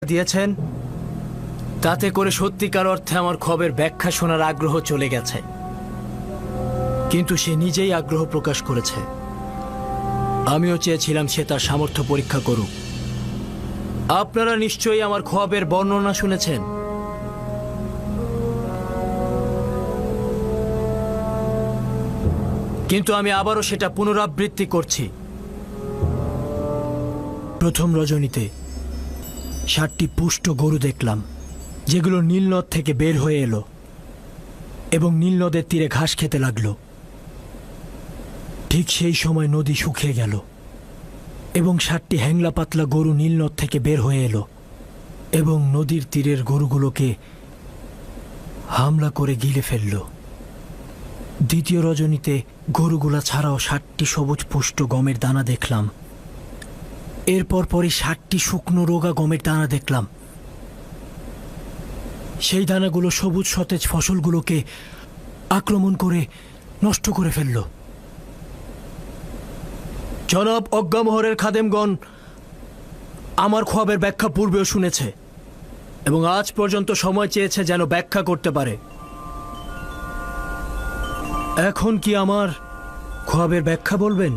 দিয়েছেন তাতে করে সত্যিকার অর্থে আমার খবরের ব্যাখ্যা শোনার আগ্রহ চলে গেছে, কিন্তু সে নিজেই আগ্রহ প্রকাশ করেছে। আমিও চেয়েছিলাম সে তার সামর্থ্য পরীক্ষা করুক। আপনারা নিশ্চয়ই আমার খবরের বর্ণনা শুনেছেন। কিন্তু আমি আবারও সেটা পুনরাবৃত্তি করছি। প্রথম রজনীতে 7টি পুষ্ট গরু দেখলাম, যেগুলো নীলনদ থেকে বের হয়ে এলো এবং নীলনদের তীরে ঘাস খেতে লাগলো। ঠিক সেই সময় নদী শুকিয়ে গেল এবং 7টি হ্যাংলা পাতলা গরু নীলনদ থেকে বের হয়ে এলো এবং নদীর তীরের গরুগুলোকে হামলা করে গিলে ফেলল। দ্বিতীয় রজনীতে গরুগুলা ছাড়াও 7টি সবুজ পুষ্ট গমের দানা দেখলাম। এরপর পরই 7টি শুকনো রোগা গমের দানা দেখলাম। সেই দানাগুলো সবুজ সতেজ ফসলগুলোকে আক্রমণ করে নষ্ট করে ফেলল। জনাব অজ্ঞামোহরের খাদেমগণ আমার খবরের ব্যাখ্যা পূর্বেও শুনেছে এবং আজ পর্যন্ত সময় চেয়েছে যেন ব্যাখ্যা করতে পারে। এখন কি আমার খবরের ব্যাখ্যা বলবেন?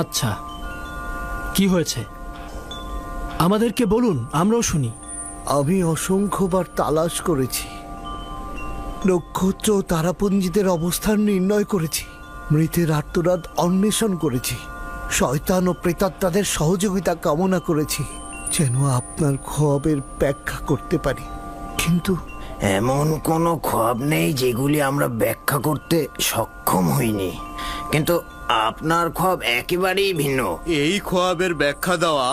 আচ্ছা, কি হয়েছে আমাদেরকে বলুন, আমরাও শুনি। আমি অসংখ্যবার তালাশ করেছি, নক্ষত্র ও তারাপুঞ্জিদের অবস্থান নির্ণয় করেছি, মৃতের আর্তনাদ অন্বেষণ করেছি, শয়তান ও প্রেতাত্মাদের সহযোগিতা কামনা করেছি যেন আপনার খোয়াবের ব্যাখ্যা করতে পারি, কিন্তু এমন কোনো খোয়াব নেই যেগুলি আমরা ব্যাখ্যা করতে সক্ষম হইনি, কিন্তু আপনার খোয়াব একেবারেই ভিন্ন। এই খোয়াবের ব্যাখ্যা দেওয়া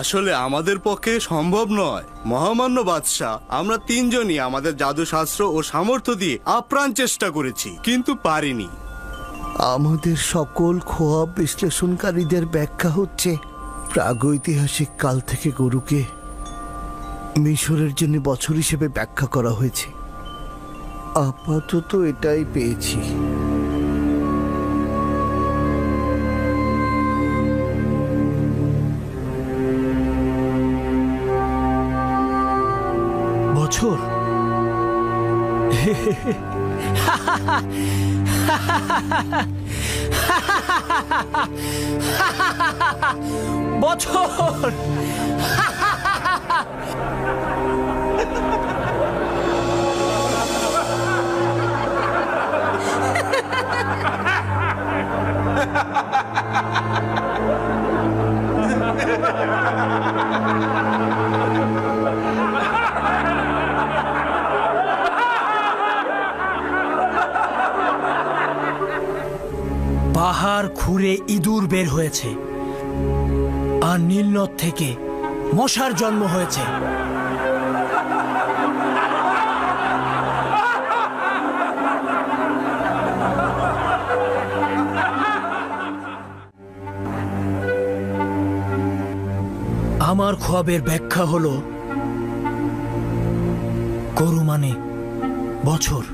আসলে আমাদের পক্ষে সম্ভব নয়। মহামান্য বাদশাহ, আমরা 3জনই আমাদের জাদুশাস্ত্র ও সামর্থ্য দিয়ে আপ্রাণ চেষ্টা করেছি, কিন্তু পারিনি। আমাদের সকল খোয়াব বিশ্লেষণকারীদের ব্যাখ্যা হচ্ছে প্রাগৈতিহাসিক কাল থেকে গরুকে মিশরের জন্য বছর হিসেবে ব্যাখ্যা করা হয়েছে। আপাতত এটাই পেয়েছি। বছর? বছর? পাহাড় খুঁড়ে ইঁদুর বের হয়েছে, আর নীলনদ থেকে মশার জন্ম হয়েছে। আমার খোয়াবের ব্যাখ্যা হলো গরু মানে বছর।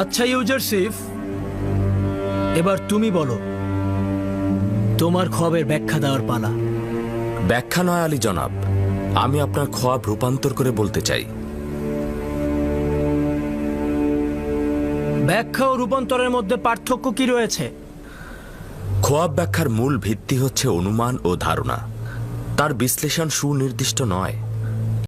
আচ্ছা ইউজারসিফ, এবার তুমি বলো, তোমার খোয়াবের ব্যাখ্যা দেওয়ার পালা। ব্যাখ্যা নয় আলী জনাব, আমি আপনার খোয়াব রূপান্তর করে বলতে চাই। ব্যাখ্যা ও রূপান্তরের মধ্যে পার্থক্য কি রয়েছে? খোয়াব ব্যাখ্যার মূল ভিত্তি হচ্ছে অনুমান ও ধারণা, তার বিশ্লেষণ সুনির্দিষ্ট নয়।